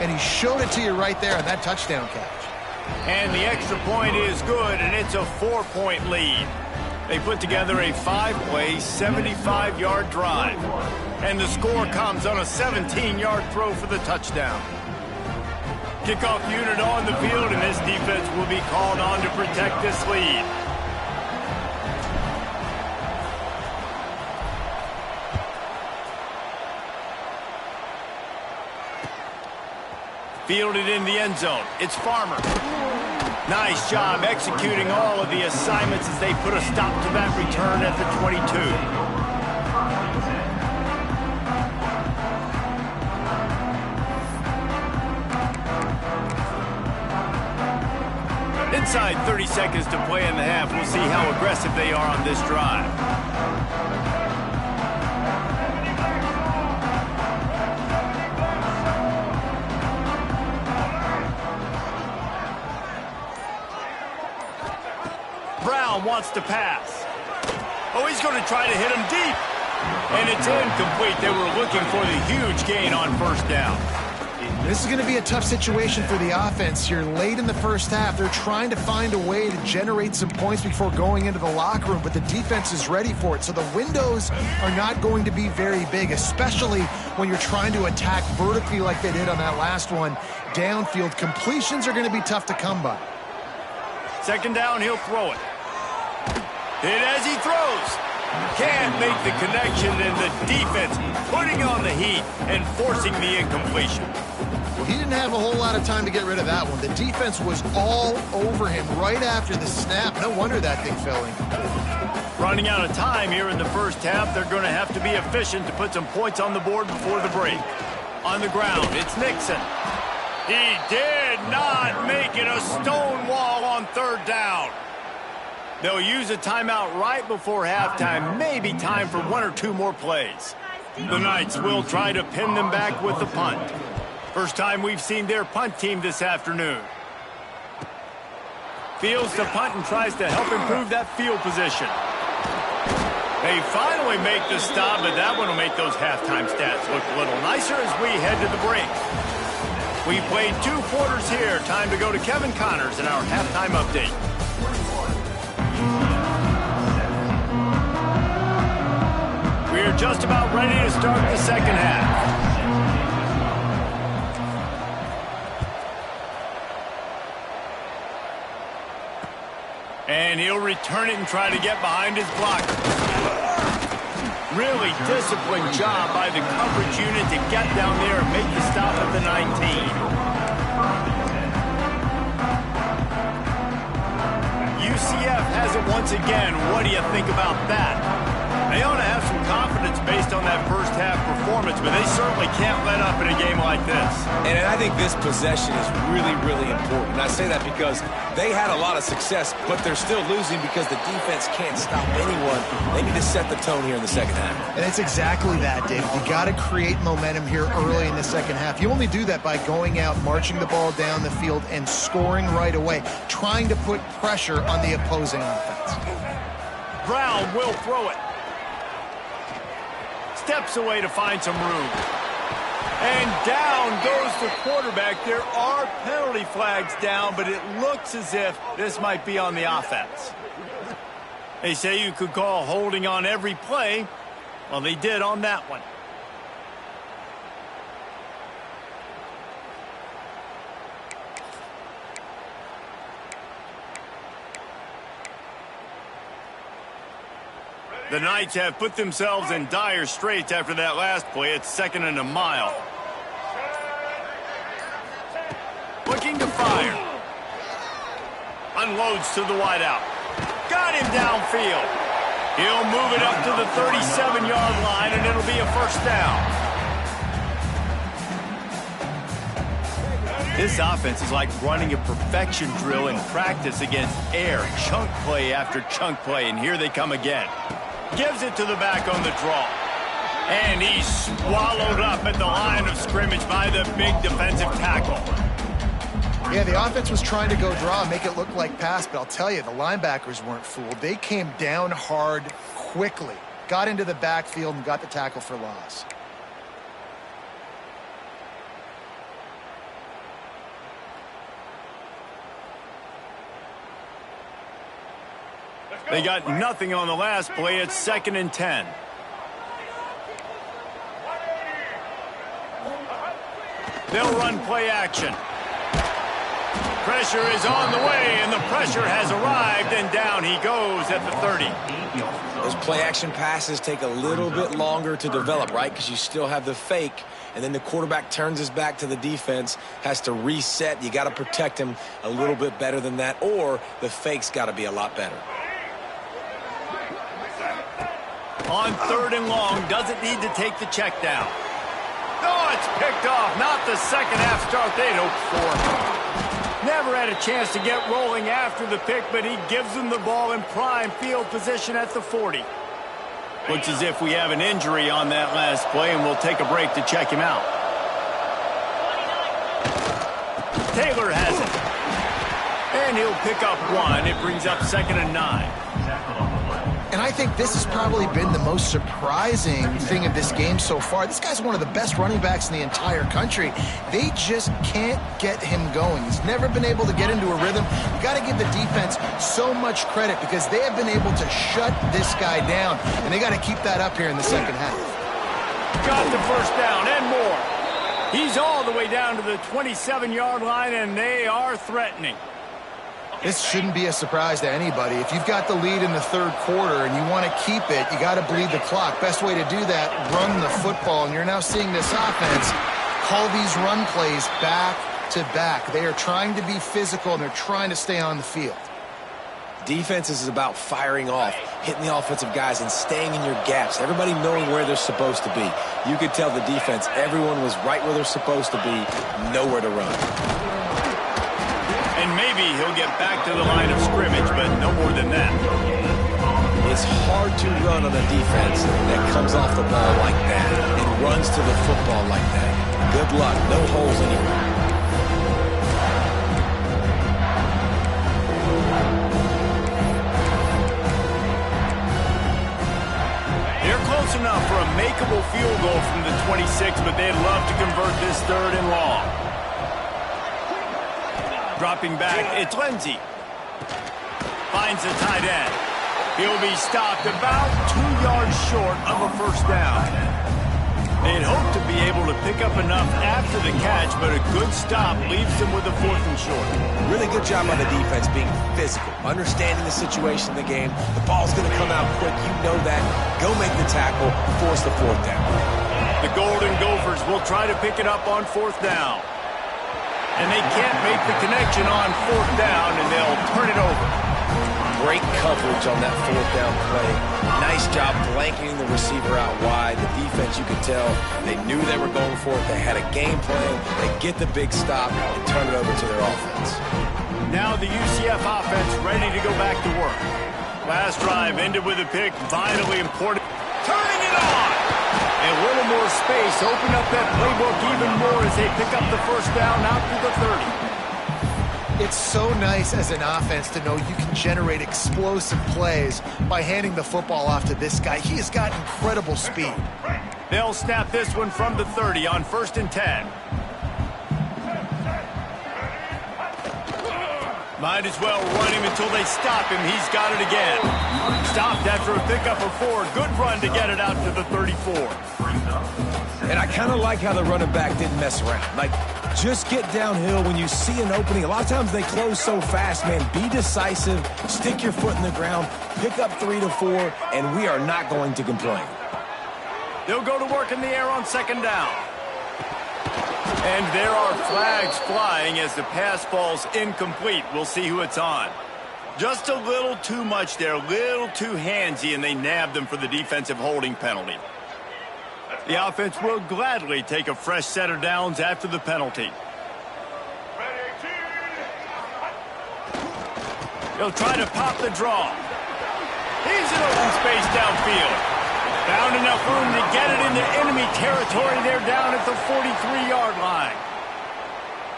and he showed it to you right there on that touchdown catch. And the extra point is good, and it's a 4-point lead. They put together a 5-play, 75-yard drive. And the score comes on a 17-yard throw for the touchdown. Kickoff unit on the field, and this defense will be called on to protect this lead. Fielded in the end zone. It's Farmer. Nice job executing all of the assignments as they put a stop to that return at the 22. Inside 30 seconds to play in the half. We'll see how aggressive they are on this drive. Brown wants to pass. Oh, he's going to try to hit him deep. And it's incomplete. They were looking for the huge gain on first down. This is going to be a tough situation for the offense here. Late in the first half, they're trying to find a way to generate some points before going into the locker room, but the defense is ready for it. So the windows are not going to be very big, especially when you're trying to attack vertically like they did on that last one. Downfield completions are going to be tough to come by. Second down, he'll throw it. Hit as he throws. Can't make the connection, and the defense putting on the heat and forcing the incompletion. Well, he didn't have a whole lot of time to get rid of that one. The defense was all over him right after the snap. No wonder that thing fell in. Running out of time here in the first half, they're going to have to be efficient to put some points on the board before the break. On the ground, it's Nixon. He did not make it a stone wall on third down. They'll use a timeout right before halftime. Maybe time for one or two more plays. The Knights will try to pin them back with the punt. First time we've seen their punt team this afternoon. Fields the punt and tries to help improve that field position. They finally make the stop, but that one will make those halftime stats look a little nicer as we head to the break. We played 2 quarters here. Time to go to Kevin Connors in our halftime update. We're just about ready to start the second half. And he'll return it and try to get behind his blocker. Really disciplined job by the coverage unit to get down there and make the stop at the 19. UCF has it once again. What do you think about that? They ought to have some confidence based on that first half performance, but they certainly can't let up in a game like this. And I think this possession is really, really important. And I say that because they had a lot of success, but they're still losing because the defense can't stop anyone. They need to set the tone here in the second half. And it's exactly that, Dave. You got to create momentum here early in the second half. You only do that by going out, marching the ball down the field, and scoring right away, trying to put pressure on the opposing offense. Brown will throw it. Steps away to find some room. And down goes the quarterback. There are penalty flags down, but it looks as if this might be on the offense. They say you could call holding on every play. Well, they did on that one. The Knights have put themselves in dire straits after that last play. It's 2nd and a mile. Looking to fire. Unloads to the wideout. Got him downfield. He'll move it up to the 37-yard line, and it'll be a first down. This offense is like running a perfection drill in practice against air. Chunk play after chunk play, and here they come again. Gives it to the back on the draw. And he's swallowed up at the line of scrimmage by the big defensive tackle. Yeah, the offense was trying to go draw, make it look like pass, but I'll tell you, the linebackers weren't fooled. They came down hard quickly, got into the backfield, and got the tackle for loss. They got nothing on the last play. It's 2nd and 10. They'll run play action. Pressure is on the way, and the pressure has arrived, and down he goes at the 30. Those play-action passes take a little bit longer to develop, right? Because you still have the fake, and then the quarterback turns his back to the defense, has to reset. You got to protect him a little bit better than that, or the fake's got to be a lot better. On 3rd and long, doesn't need to take the check down. Oh, it's picked off. Not the second half start they'd hoped for. Never had a chance to get rolling after the pick, but he gives them the ball in prime field position at the 40. Looks as if we have an injury on that last play, and we'll take a break to check him out. Taylor has it. And he'll pick up 1. It brings up 2nd and 9. And I think this has probably been the most surprising thing of this game so far. This guy's one of the best running backs in the entire country. They just can't get him going. He's never been able to get into a rhythm. You got to give the defense so much credit because they have been able to shut this guy down, and they got to keep that up here in the second half. Got the first down and more. He's all the way down to the 27-yard line, and they are threatening. This shouldn't be a surprise to anybody. If you've got the lead in the 3rd quarter and you want to keep it, you got to bleed the clock. Best way to do that, run the football. And you're now seeing this offense call these run plays back to back. They are trying to be physical, and they're trying to stay on the field. Defense is about firing off, hitting the offensive guys, and staying in your gaps. Everybody knowing where they're supposed to be. You could tell the defense, everyone was right where they're supposed to be, nowhere to run. And maybe he'll get back to the line of scrimmage, but no more than that. It's hard to run on a defense that comes off the ball like that and runs to the football like that. Good luck. No holes anywhere. They're close enough for a makeable field goal from the 26, but they'd love to convert this 3rd and long. Dropping back, it's Lindsey. Finds the tight end. He'll be stopped about 2 yards short of a first down. They'd hope to be able to pick up enough after the catch, but a good stop leaves them with a 4th and short. Really good job by the defense being physical, understanding the situation in the game. The ball's going to come out quick. You know that. Go make the tackle, force the 4th down. The Golden Gophers will try to pick it up on 4th down. And they can't make the connection on 4th down, and they'll turn it over. Great coverage on that 4th down play. Nice job blanketing the receiver out wide. The defense, you could tell, they knew they were going for it. They had a game plan. They get the big stop and turn it over to their offense. Now the UCF offense ready to go back to work. Last drive ended with a pick, vitally important. Turning it on! A little more space, open up that playbook even more as they pick up the first down out to the 30. It's so nice as an offense to know you can generate explosive plays by handing the football off to this guy. He has got incredible speed. They'll snap this one from the 30 on 1st and 10. Might as well run him until they stop him. He's got it again. Stopped after a pickup of 4. Good run to get it out to the 34. And I kind of like how the running back didn't mess around. Like, just get downhill when you see an opening. A lot of times they close so fast, man. Be decisive. Stick your foot in the ground. Pick up 3 to 4, and we are not going to complain. They'll go to work in the air on 2nd down. And there are flags flying as the pass falls incomplete. We'll see who it's on. Just a little too much there, a little too handsy, and they nabbed them for the defensive holding penalty. The offense will gladly take a fresh set of downs after the penalty. He'll try to pop the draw. He's in open space downfield. Found enough room to get it into enemy territory. They're down at the 43-yard line.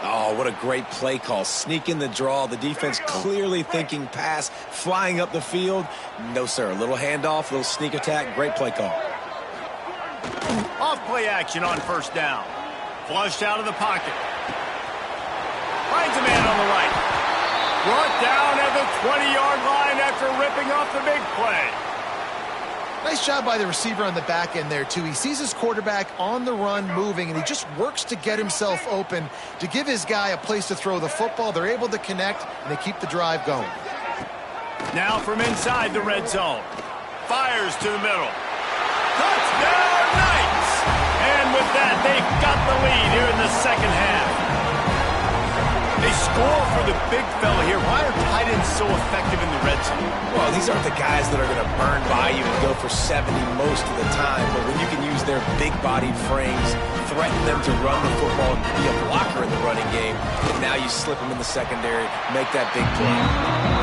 Oh, what a great play call. Sneak in the draw. The defense clearly thinking pass, flying up the field. No, sir. A little handoff, a little sneak attack. Great play call. Off play action on 1st down. Flushed out of the pocket. Finds a man on the right. Brought down at the 20-yard line after ripping off the big play. Nice job by the receiver on the back end there, too. He sees his quarterback on the run moving, and he just works to get himself open to give his guy a place to throw the football. They're able to connect, and they keep the drive going. Now from inside the red zone. Fires to the middle. Touchdown, Knights! And with that, they've got the lead here in the second half. They score for the big fella here. Why are tight ends so effective in the red zone? Well, these aren't the guys that are going to burn by you and go for 70 most of the time, but when you can use their big-bodied frames, threaten them to run the football, be a blocker in the running game, and now you slip them in the secondary, make that big play.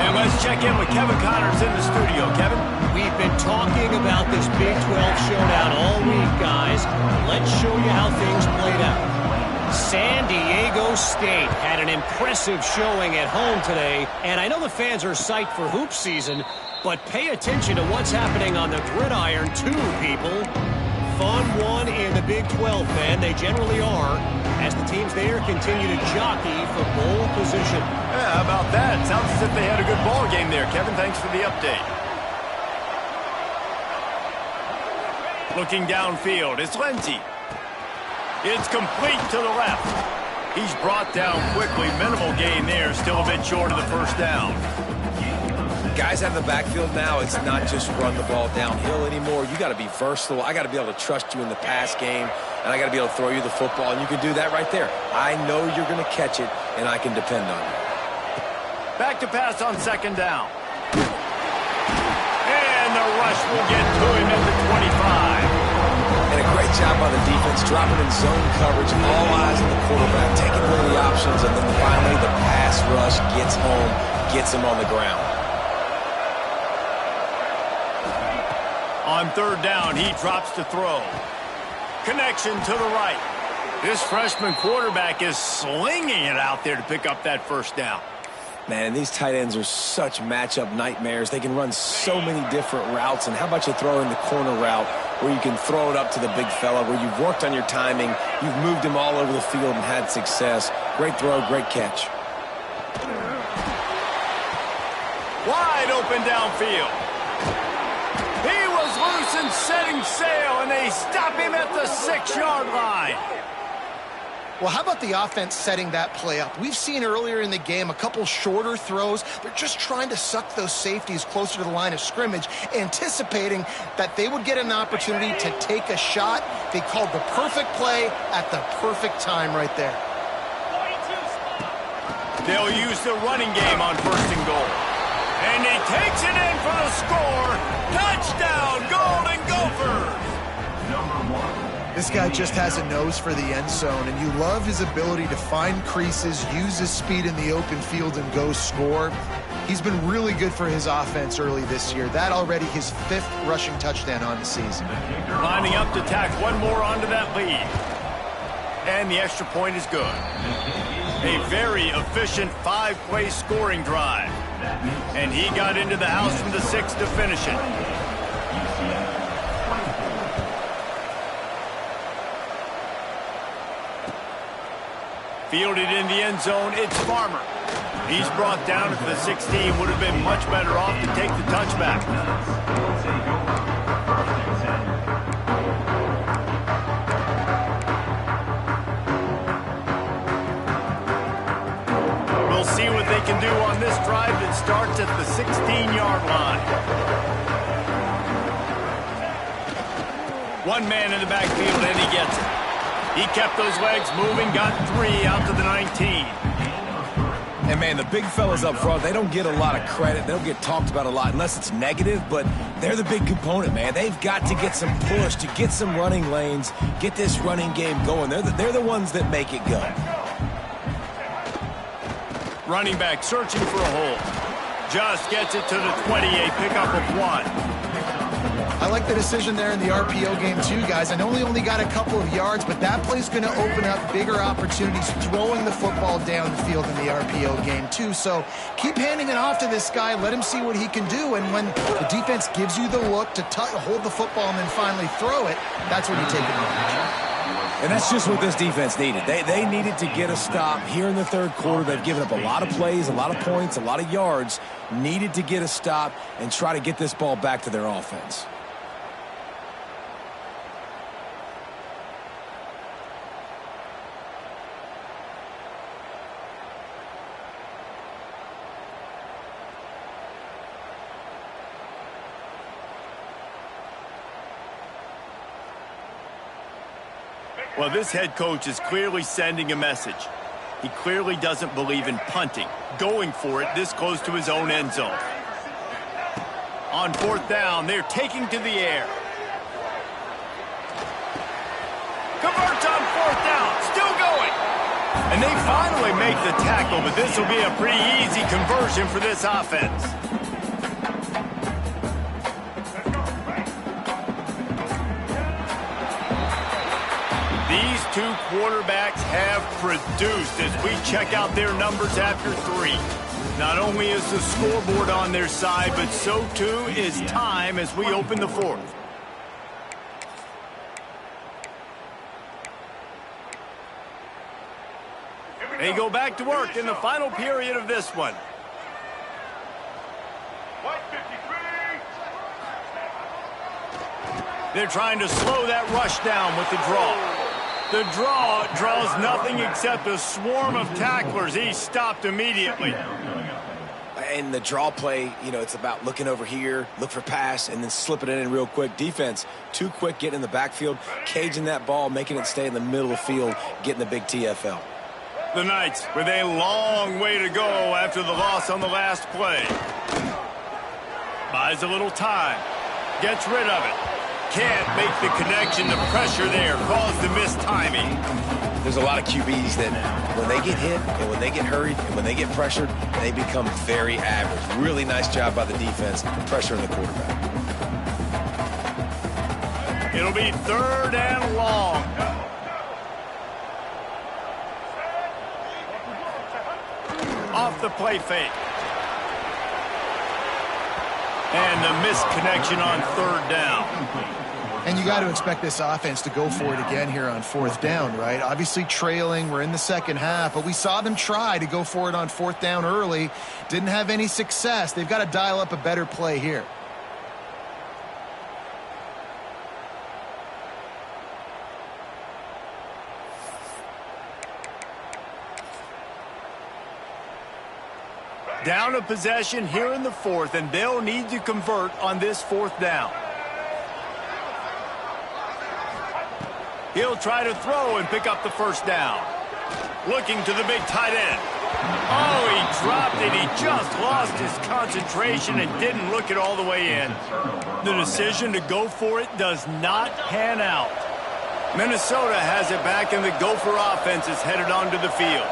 And let's check in with Kevin Connors in the studio. Kevin? We've been talking about this Big 12 showdown all week, guys. Let's show you how things played out. San Diego State had an impressive showing at home today, and I know the fans are psyched for hoop season, but pay attention to what's happening on the gridiron too, people. Fun one in the Big 12, man. They generally are, as the teams there continue to jockey for bowl position. Yeah, how about that? Sounds as if they had a good ball game there. Kevin, thanks for the update. Looking downfield, it's Lindsey. It's complete to the left. He's brought down quickly. Minimal gain there. Still a bit short of the first down. Guys have the backfield now. It's not just run the ball downhill anymore. You got to be versatile. I got to be able to trust you in the pass game, and I got to be able to throw you the football, and you can do that right there. I know you're going to catch it, and I can depend on you. Back to pass on second down. And the rush will get to him at the 25. And a great job by the defense, dropping in zone coverage, all eyes on the quarterback, taking away the options, and then finally the pass rush gets home, gets him on the ground. On third down, he drops to throw. Connection to the right. This freshman quarterback is slinging it out there to pick up that first down. Man, and these tight ends are such matchup nightmares. They can run so many different routes, and how about you throw in the corner route where you can throw it up to the big fella, where you've worked on your timing, you've moved him all over the field and had success. Great throw, great catch. Wide open downfield. He was loose and setting sail, and they stop him at the 6-yard line. Well, how about the offense setting that play up? We've seen earlier in the game a couple shorter throws. They're just trying to suck those safeties closer to the line of scrimmage, anticipating that they would get an opportunity to take a shot. They called the perfect play at the perfect time right there. They'll use the running game on first and goal. And he takes it in for the score. Touchdown, Golden Gophers! This guy just has a nose for the end zone, and you love his ability to find creases, use his speed in the open field, and go score. He's been really good for his offense early this year. That already his 5th rushing touchdown on the season. Lining up to tack one more onto that lead. And the extra point is good. A very efficient 5-play scoring drive. And he got into the house from the 6 to finish it. Fielded in the end zone, it's Farmer. He's brought down at the 16. Would have been much better off to take the touchback. We'll see what they can do on this drive that starts at the 16-yard line. One man in the backfield, and he gets it. He kept those legs moving, got 3 out to the 19. And, man, the big fellas up front, they don't get a lot of credit. They don't get talked about a lot unless it's negative, but they're the big component, man. They've got to get some push, to get some running lanes, get this running game going. They're the ones that make it go. Running back searching for a hole. Just gets it to the 28, pickup of 1. I like the decision there in the RPO game too, guys. I know he only got a couple of yards, but that play's going to open up bigger opportunities throwing the football down the field in the RPO game too. So keep handing it off to this guy. Let him see what he can do. And when the defense gives you the look to hold the football and then finally throw it, that's when you take advantage. And that's just what this defense needed. They needed to get a stop here in the third quarter. They've given up a lot of plays, a lot of points, a lot of yards. Needed to get a stop and try to get this ball back to their offense. Well, this head coach is clearly sending a message. He clearly doesn't believe in punting, going for it this close to his own end zone. On fourth down, they're taking to the air. Converts on fourth down, still going. And they finally make the tackle, but this will be a pretty easy conversion for this offense. These two quarterbacks have produced as we check out their numbers after 3. Not only is the scoreboard on their side, but so too is time as we open the fourth. They go back to work in the final period of this one. They're trying to slow that rush down with the draw. The draw draws nothing except a swarm of tacklers. He's stopped immediately. And the draw play, it's about looking over here, look for pass, and then slipping it in real quick. Defense, too quick getting in the backfield, caging that ball, making it stay in the middle of the field, getting the big TFL. The Knights with a long way to go after the loss on the last play. Buys a little time. Gets rid of it. Can't make the connection. The pressure there caused the missed timing. There's a lot of QBs that when they get hit and when they get hurried and when they get pressured, they become very average. Really nice job by the defense pressuring the quarterback. It'll be 3rd and long. Off the play fake. And the missed connection on 3rd down. And you got to expect this offense to go for it again here on 4th down, right? Obviously trailing, we're in the second half, but we saw them try to go for it on 4th down early. Didn't have any success. They've got to dial up a better play here. Down a possession here in the 4th, and they'll need to convert on this 4th down. He'll try to throw and pick up the 1st down. Looking to the big tight end. Oh, he dropped it. He just lost his concentration and didn't look it all the way in. The decision to go for it does not pan out. Minnesota has it back, and the Gopher offense is headed onto the field.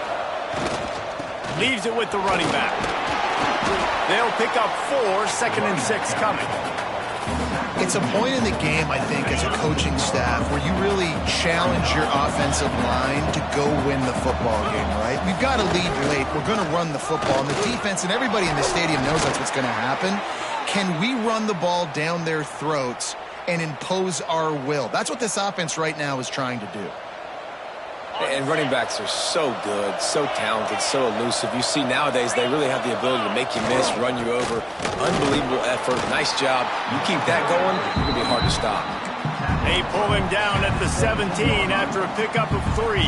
Leaves it with the running back. They'll pick up 4, 2nd and 6 coming. It's a point in the game, I think, as a coaching staff where you really challenge your offensive line to go win the football game, right? We've got to lead late. We're going to run the football. And the defense and everybody in the stadium knows that's what's going to happen. Can we run the ball down their throats and impose our will? That's what this offense right now is trying to do. And running backs are so good, so talented, so elusive. You see nowadays they really have the ability to make you miss, run you over. Unbelievable effort. Nice job. You keep that going, it's going to be hard to stop. They pull him down at the 17 after a pickup of 3.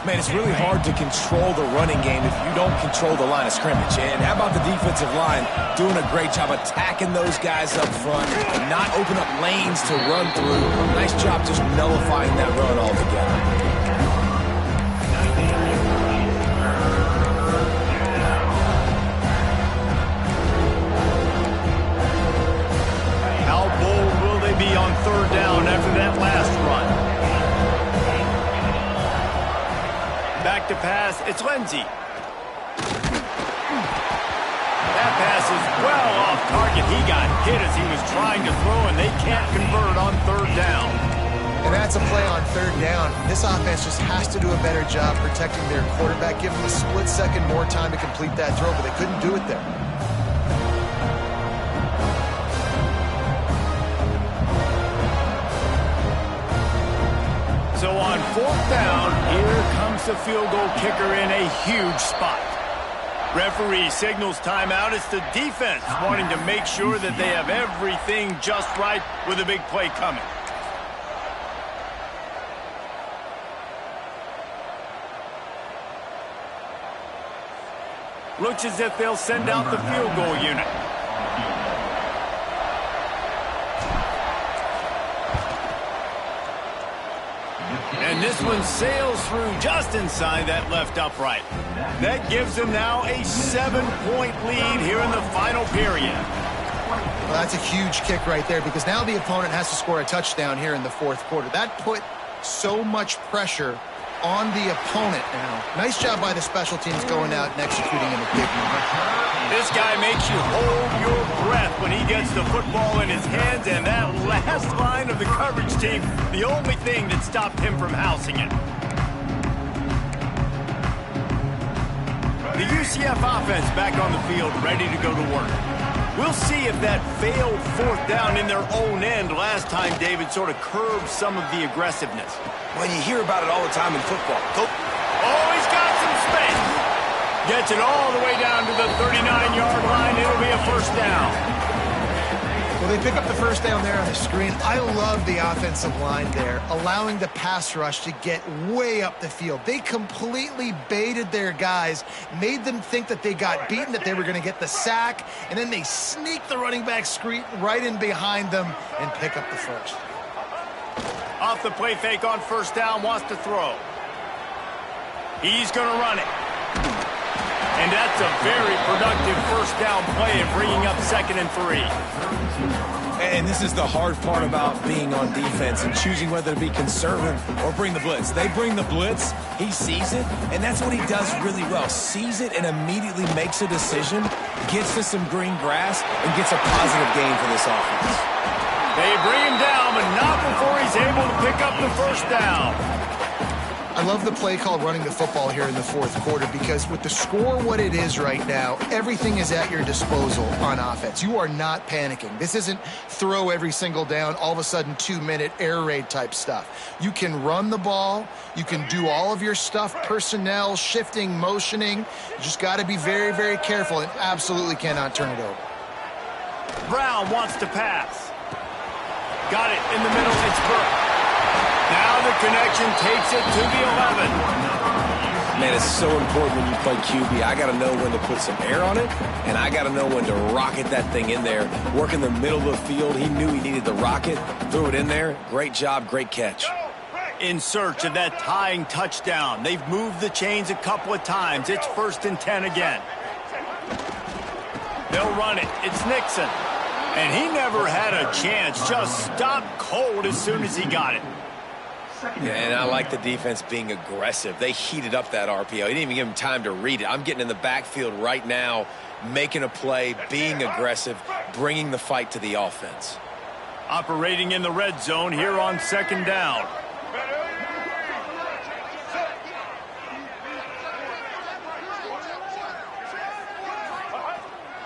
Man, it's really hard to control the running game if you don't control the line of scrimmage. And how about the defensive line doing a great job attacking those guys up front and not open up lanes to run through. Nice job just nullifying that run altogether. How bold will they be on 3rd down after that last run? Back to pass, it's Lindsey. That pass is well off target. He got hit as he was trying to throw, and they can't convert on 3rd down. And that's a play on 3rd down. This offense just has to do a better job protecting their quarterback, give them a split second more time to complete that throw, but they couldn't do it there. So on 4th down, here comes the field goal kicker in a huge spot. Referee signals timeout. It's the defense wanting to make sure that they have everything just right with a big play coming. Looks as if they'll send out the field goal unit. And this one sails through just inside that left upright. That gives them now a 7-point lead here in the final period. Well, that's a huge kick right there because now the opponent has to score a touchdown here in the 4th quarter. That put so much pressure on the opponent now. Nice job by the special teams going out and executing in a big moment. This guy makes you hold your breath when he gets the football in his hands, and that last line of the coverage team, the only thing that stopped him from housing it. The UCF offense back on the field, ready to go to work. We'll see if that failed 4th down in their own end last time, David, sort of curbed some of the aggressiveness. Well, you hear about it all the time in football. Oh, he's got some space. Gets it all the way down to the 39-yard line. It'll be a 1st down. Well, they pick up the 1st down there on the screen. I love the offensive line there, allowing the pass rush to get way up the field. They completely baited their guys, made them think that they got beaten, that they were going to get the sack, and then they sneak the running back screen right in behind them and pick up the 1st. Off the play fake on 1st down, wants to throw. He's going to run it. And that's a very productive 1st down play of bringing up 2nd and 3. And this is the hard part about being on defense and choosing whether to be conservative or bring the blitz. They bring the blitz, he sees it, and that's what he does really well. Sees it and immediately makes a decision, gets to some green grass, and gets a positive gain for this offense. They bring him down, but not before he's able to pick up the 1st down. I love the play call running the football here in the 4th quarter because with the score what it is right now, everything is at your disposal on offense. You are not panicking. This isn't throw every single down, all of a sudden 2-minute air raid type stuff. You can run the ball. You can do all of your stuff, personnel, shifting, motioning. You just got to be very, very careful and absolutely cannot turn it over. Brown wants to pass. Got it in the middle. It's Burke. Now the connection takes it to the 11. Man, it's so important when you play QB. I got to know when to put some air on it, and I got to know when to rocket that thing in there. Work in the middle of the field. He knew he needed the rocket, threw it in there. Great job, great catch. In search of that tying touchdown. They've moved the chains a couple of times. It's 1st and 10 again. They'll run it. It's Nixon. And he never had a chance. Just stopped cold as soon as he got it. Yeah, and I like the defense being aggressive. They heated up that RPO. He didn't even give him time to read it. I'm getting in the backfield right now, making a play, being aggressive, bringing the fight to the offense. Operating in the red zone here on 2nd down.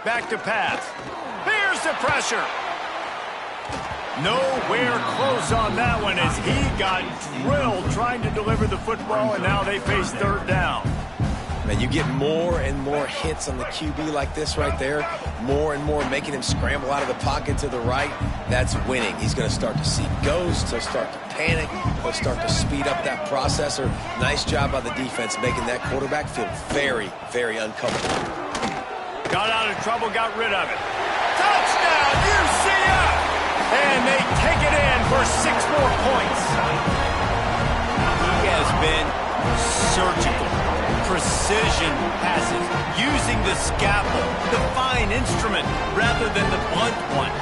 Back to pass. Here's the pressure. Nowhere close on that one as he got drilled trying to deliver the football, and now they face 3rd down. Man, you get more and more hits on the QB like this right there, more and more making him scramble out of the pocket to the right. That's winning. He's going to start to see ghosts. He'll start to panic. He'll start to speed up that processor. Nice job by the defense making that quarterback feel very, very uncomfortable. Got out of trouble, got rid of it. Touchdown, UCF! And they take it in for 6 more points. He has been surgical. Precision passes, using the scalpel, the fine instrument, rather than the blunt one.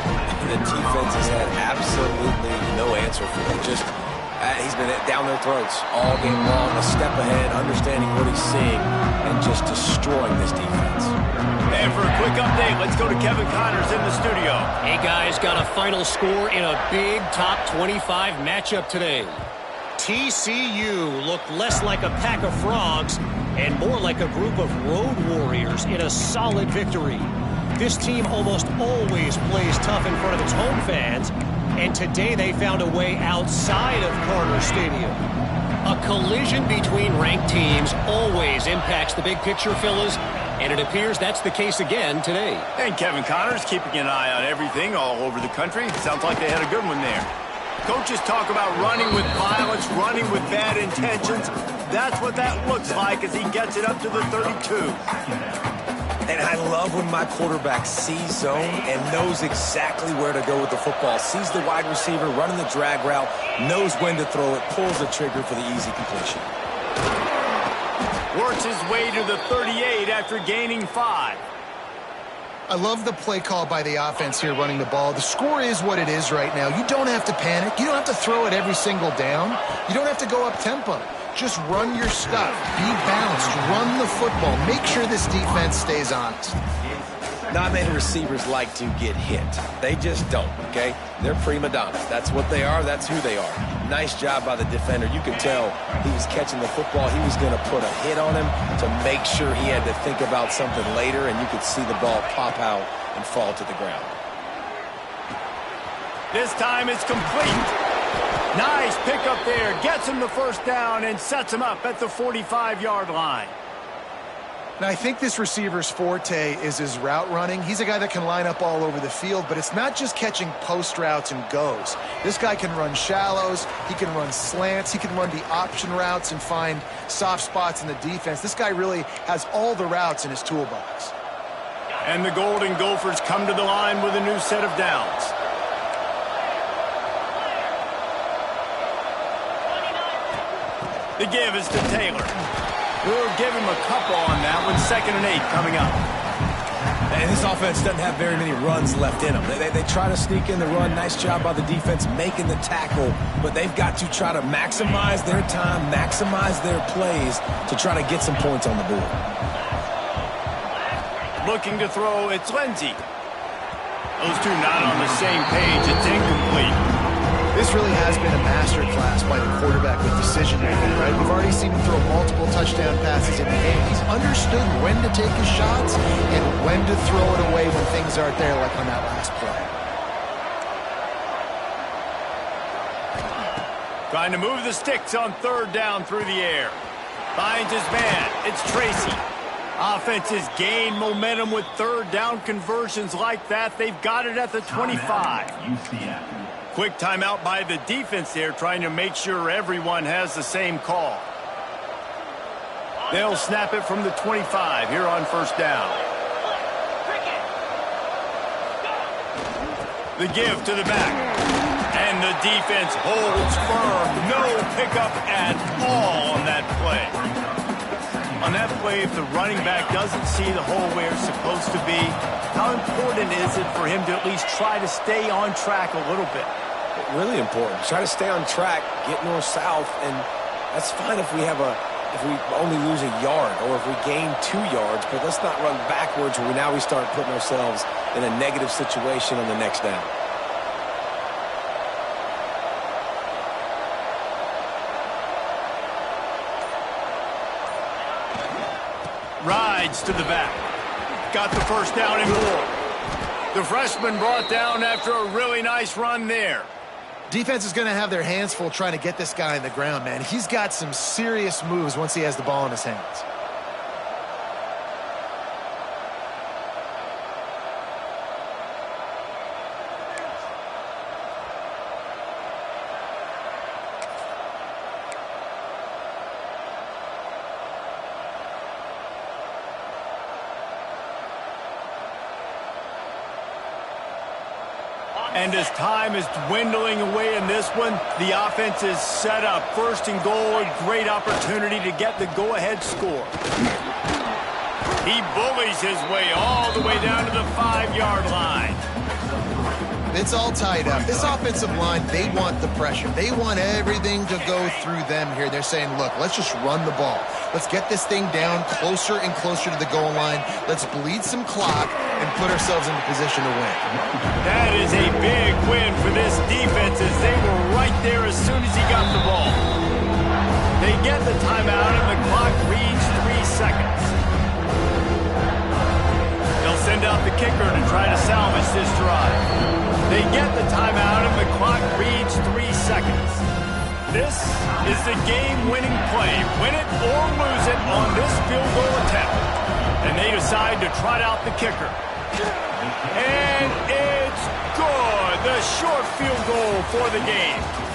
The defense has had absolutely no answer for him. Just he's been down their throats all game long, a step ahead, understanding what he's seeing, and just destroying this defense. And for a quick update, let's go to Kevin Connors in the studio. Hey, guys, got a final score in a big top 25 matchup today. TCU looked less like a pack of frogs and more like a group of road warriors in a solid victory. This team almost always plays tough in front of its home fans, and today they found a way outside of Carter Stadium. A collision between ranked teams always impacts the big picture, fellas, and it appears that's the case again today. And Kevin Connors keeping an eye on everything all over the country. Sounds like they had a good one there. Coaches talk about running with violence, running with bad intentions. That's what that looks like as he gets it up to the 32. And I love when my quarterback sees zone and knows exactly where to go with the football. Sees the wide receiver running the drag route, knows when to throw it, pulls the trigger for the easy completion. Works his way to the 38 after gaining 5. I love the play call by the offense here running the ball. The score is what it is right now. You don't have to panic. You don't have to throw it every single down. You don't have to go up tempo. Just run your stuff. Be balanced. Run the football. Make sure this defense stays honest. Not many receivers like to get hit. They just don't, okay? They're prima donnas. That's what they are. That's who they are. Nice job by the defender. You could tell he was catching the football. He was going to put a hit on him to make sure he had to think about something later, and you could see the ball pop out and fall to the ground. This time it's complete. Nice pickup there. Gets him the first down and sets him up at the 45-yard line. Now, I think this receiver's forte is his route running. He's a guy that can line up all over the field, but it's not just catching post routes and goes. This guy can run shallows. He can run slants. He can run the option routes and find soft spots in the defense. This guy really has all the routes in his toolbox. And the Golden Gophers come to the line with a new set of downs. The give is to Taylor. We'll give him a couple on that one. 2nd and 8 coming up. And this offense doesn't have very many runs left in them. They try to sneak in the run. Nice job by the defense making the tackle. But they've got to try to maximize their time, maximize their plays to try to get some points on the board. Looking to throw, it's Lindsey. Those two not on the same page. It's incomplete. This really has been a master class by the quarterback with decision-making, right? We've already seen him throw multiple touchdown passes in the game. He's understood when to take his shots and when to throw it away when things aren't there, like on that last play. Trying to move the sticks on 3rd down through the air. Finds his man. It's Tracy. Offenses gain momentum with 3rd down conversions like that. They've got it at the 25. Quick timeout by the defense there, trying to make sure everyone has the same call. They'll snap it from the 25 here on 1st down. The give to the back. And the defense holds firm. No pickup at all on that play. On that play, if the running back doesn't see the hole where it's supposed to be, how important is it for him to at least try to stay on track a little bit? Really important. Try to stay on track, get north-south, and that's fine if we only lose a yard or if we gain 2 yards, but let's not run backwards where now we start putting ourselves in a negative situation on the next down. Rides to the back. Got the first down and more. The freshman brought down after a really nice run there. Defense is going to have their hands full trying to get this guy in the ground, man. He's got some serious moves once he has the ball in his hands. And as time is dwindling away in this one, the offense is set up. 1st and goal, a great opportunity to get the go-ahead score. He bullies his way all the way down to the 5-yard line. It's all tied up. This offensive line, they want the pressure. They want everything to go through them here. They're saying, look, let's just run the ball. Let's get this thing down closer and closer to the goal line. Let's bleed some clock and put ourselves into position to win. That is a big win for this defense as they were right there as soon as he got the ball. They get the timeout and the clock reads 3 seconds. They'll send out the kicker to try to salvage this drive. They get the timeout and the clock reads 3 seconds. This is the game-winning play. Win it or lose it on this field goal attempt. And they decide to trot out the kicker. And it's good. The short field goal for the game.